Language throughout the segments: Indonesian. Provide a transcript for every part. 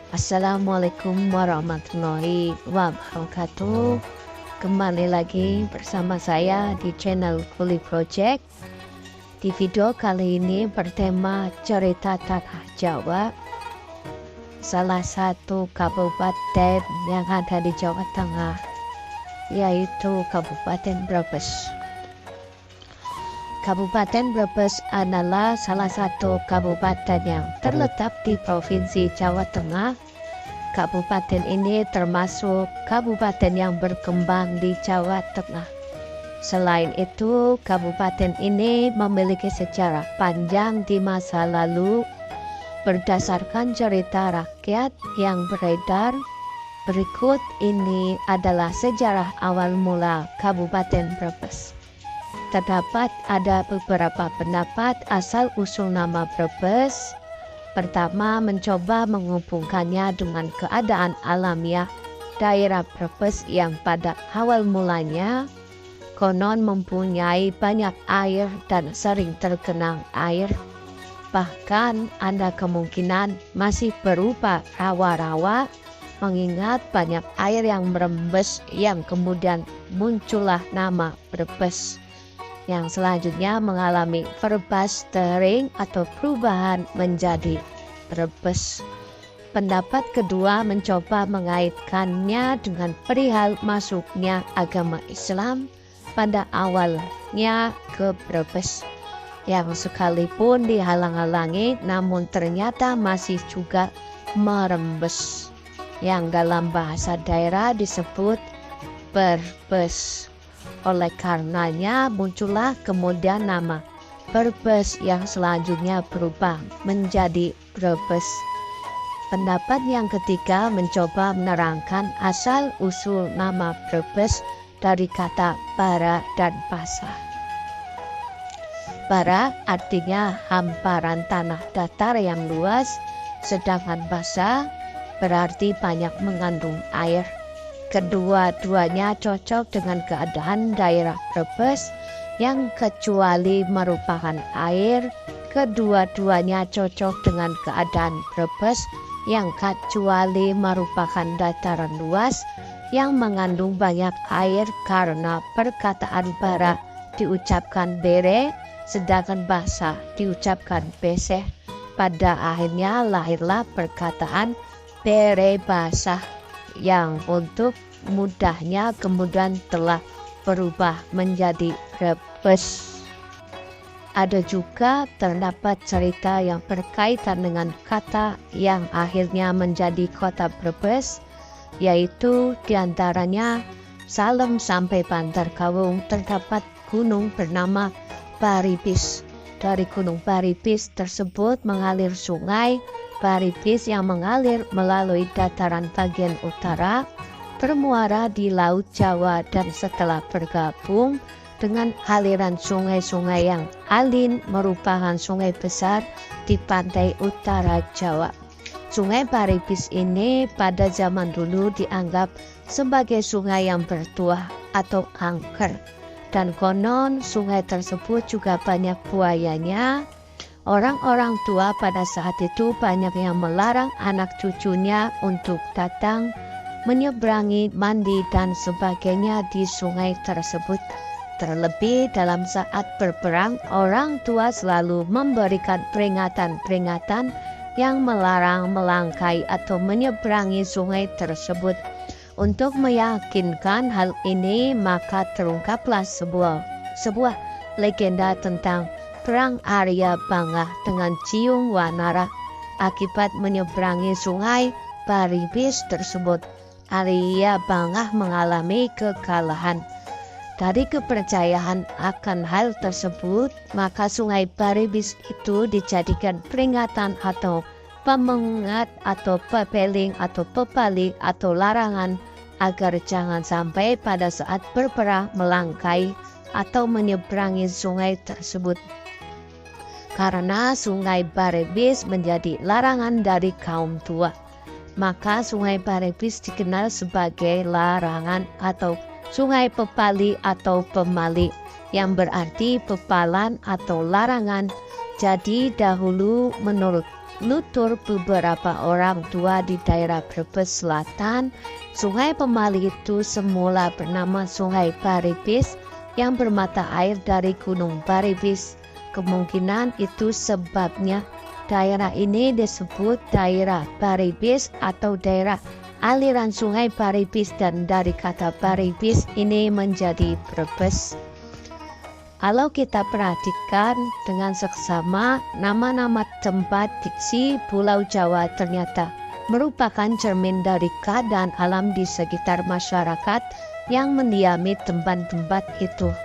Assalamualaikum warahmatullahi wabarakatuh. Kembali lagi bersama saya di channel Kuli Project. Di video kali ini bertema cerita tanah Jawa, salah satu kabupaten yang ada di Jawa Tengah, yaitu Kabupaten Brebes. Kabupaten Brebes adalah salah satu kabupaten yang terletak di Provinsi Jawa Tengah. Kabupaten ini termasuk kabupaten yang berkembang di Jawa Tengah. Selain itu, kabupaten ini memiliki sejarah panjang di masa lalu. Berdasarkan cerita rakyat yang beredar, berikut ini adalah sejarah awal mula Kabupaten Brebes. Terdapat ada beberapa pendapat asal-usul nama Brebes. Pertama, mencoba menghubungkannya dengan keadaan alamiah daerah Brebes yang pada awal mulanya konon mempunyai banyak air dan sering tergenang air. Bahkan ada kemungkinan masih berupa rawa-rawa, mengingat banyak air yang merembes yang kemudian muncullah nama Brebes, yang selanjutnya mengalami verbastering atau perubahan menjadi Brebes. Pendapat kedua mencoba mengaitkannya dengan perihal masuknya agama Islam pada awalnya ke Brebes, yang sekalipun dihalang-halangi namun ternyata masih juga merembes, yang dalam bahasa daerah disebut Berbes. Oleh karenanya muncullah kemudian nama Brebes yang selanjutnya berubah menjadi Brebes. Pendapat yang ketiga mencoba menerangkan asal-usul nama Brebes dari kata bara dan pasah. Bara artinya hamparan tanah datar yang luas, sedangkan basah berarti banyak mengandung air. Kedua-duanya cocok dengan keadaan daerah Brebes yang kecuali merupakan air. Kedua-duanya cocok dengan keadaan Brebes yang kecuali merupakan dataran luas yang mengandung banyak air, karena perkataan bara diucapkan bere, sedangkan basah diucapkan beseh. Pada akhirnya lahirlah perkataan bere basah, yang untuk mudahnya kemudian telah berubah menjadi Brebes. Ada juga terdapat cerita yang berkaitan dengan kata yang akhirnya menjadi kota Brebes, yaitu diantaranya Salem sampai Bantar Kawung terdapat gunung bernama Baribis. Dari gunung Baribis tersebut mengalir sungai Baribis yang mengalir melalui dataran bagian utara, bermuara di Laut Jawa, dan setelah bergabung dengan aliran sungai-sungai yang alin merupakan sungai besar di pantai utara Jawa. Sungai Baribis ini pada zaman dulu dianggap sebagai sungai yang bertuah atau angker, dan konon sungai tersebut juga banyak buayanya. Orang-orang tua pada saat itu banyak yang melarang anak cucunya untuk datang menyeberangi, mandi, dan sebagainya di sungai tersebut. Terlebih dalam saat berperang, orang tua selalu memberikan peringatan-peringatan yang melarang melangkai atau menyeberangi sungai tersebut. Untuk meyakinkan hal ini, maka terungkaplah sebuah legenda tentang Perang Arya Bangah dengan Ciung Wanara. Akibat menyeberangi sungai Baribis tersebut, Arya Bangah mengalami kekalahan. Dari kepercayaan akan hal tersebut, maka sungai Baribis itu dijadikan peringatan atau pemengat atau pepeling atau pepali atau larangan agar jangan sampai pada saat berperang melangkai atau menyeberangi sungai tersebut. Karena sungai Baribis menjadi larangan dari kaum tua, maka sungai Baribis dikenal sebagai larangan atau sungai pepali atau pemali, yang berarti pepalan atau larangan. Jadi dahulu menurut nutur beberapa orang tua di daerah Brebes Selatan, Sungai Pemali itu semula bernama Sungai Baribis yang bermata air dari Gunung Baribis. Kemungkinan itu sebabnya daerah ini disebut daerah Baribis atau daerah aliran Sungai Baribis, dan dari kata Baribis ini menjadi Brebes. Kalau kita perhatikan dengan seksama, nama-nama tempat diksi Pulau Jawa ternyata merupakan cermin dari keadaan alam di sekitar masyarakat yang mendiami tempat-tempat itu.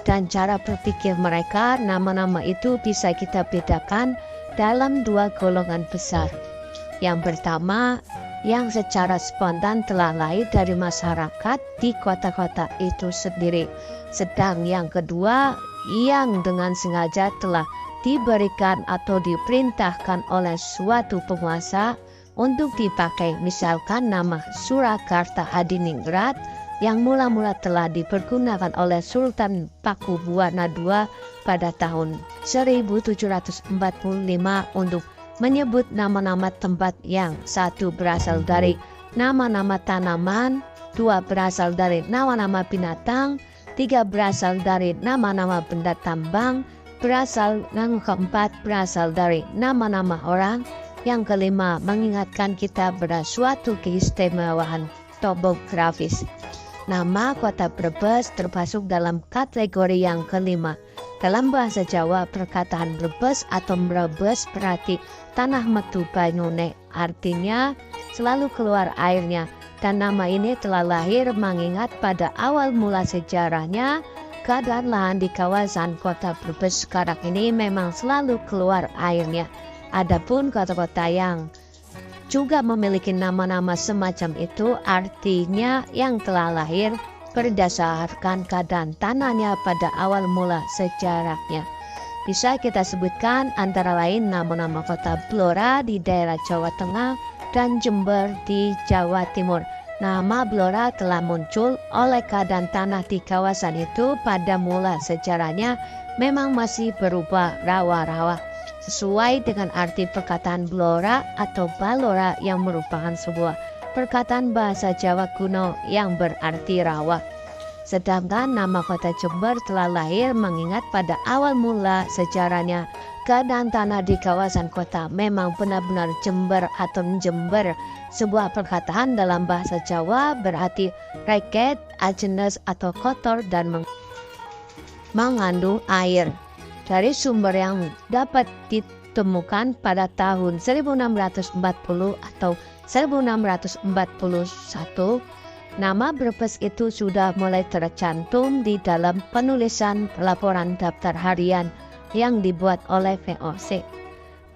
Dan cara berpikir mereka, nama-nama itu bisa kita bedakan dalam dua golongan besar. Yang pertama, yang secara spontan telah lahir dari masyarakat di kota-kota itu sendiri. Sedang yang kedua, yang dengan sengaja telah diberikan atau diperintahkan oleh suatu penguasa untuk dipakai, misalkan nama Surakarta Hadiningrat yang mula-mula telah dipergunakan oleh Sultan Pakubuwana II pada tahun 1745 untuk menyebut nama-nama tempat yang satu berasal dari nama-nama tanaman, dua berasal dari nama-nama binatang, tiga berasal dari nama-nama benda tambang, yang keempat berasal dari nama-nama orang, yang kelima mengingatkan kita pada suatu keistimewaan topografis. Nama kota Brebes termasuk dalam kategori yang kelima. Dalam bahasa Jawa, perkataan Brebes atau Brebes berarti tanah metu banyune, artinya selalu keluar airnya. Dan nama ini telah lahir mengingat pada awal mula sejarahnya, keadaan lahan di kawasan kota Brebes sekarang ini memang selalu keluar airnya. Adapun kota-kota yang juga memiliki nama-nama semacam itu artinya yang telah lahir berdasarkan keadaan tanahnya pada awal mula sejarahnya. Bisa kita sebutkan antara lain nama-nama kota Blora di daerah Jawa Tengah dan Jember di Jawa Timur. Nama Blora telah muncul oleh keadaan tanah di kawasan itu pada mula sejarahnya memang masih berupa rawa-rawa. Sesuai dengan arti perkataan Blora atau Balora yang merupakan sebuah perkataan bahasa Jawa kuno yang berarti rawa. Sedangkan nama kota Jember telah lahir mengingat pada awal mula sejarahnya keadaan tanah di kawasan kota memang benar-benar Jember atau Jember. Sebuah perkataan dalam bahasa Jawa berarti reket, ajenes atau kotor dan mengandung air. Dari sumber yang dapat ditemukan pada tahun 1640 atau 1641, nama Brebes itu sudah mulai tercantum di dalam penulisan laporan daftar harian yang dibuat oleh VOC.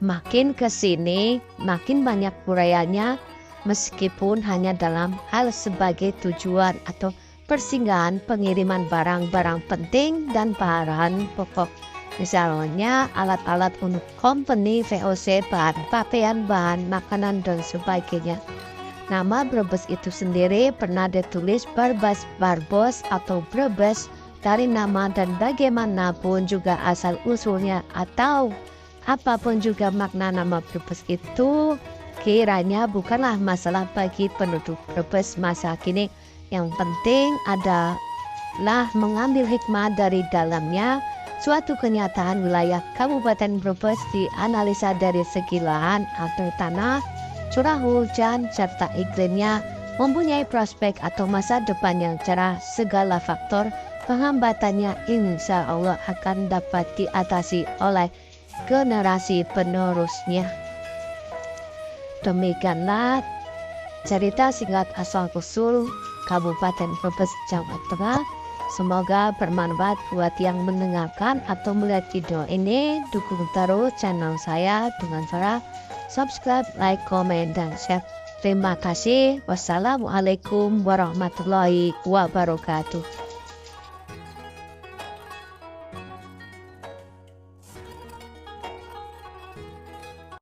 Makin ke sini, makin banyak uraiannya, meskipun hanya dalam hal sebagai tujuan atau persinggahan pengiriman barang-barang penting dan bahan pokok. Misalnya alat-alat untuk company VOC, bahan pakaian, bahan makanan, dan sebagainya. Nama Brebes itu sendiri pernah ditulis Barbos atau Brebes dari nama dan bagaimanapun juga asal-usulnya atau apapun juga makna nama Brebes itu kiranya bukanlah masalah bagi penduduk Brebes masa kini. Yang penting adalah mengambil hikmah dari dalamnya. Suatu kenyataan wilayah Kabupaten Brebes dianalisa dari segi lahan atau tanah, curah hujan, serta iklimnya, mempunyai prospek atau masa depan yang cerah. Segala faktor penghambatannya insya Allah akan dapat diatasi oleh generasi penerusnya. Demikianlah cerita singkat asal-usul Kabupaten Brebes, Jawa Tengah. Semoga bermanfaat buat yang mendengarkan atau melihat video ini. Dukung terus channel saya dengan cara subscribe, like, komen, dan share. Terima kasih. Wassalamualaikum warahmatullahi wabarakatuh.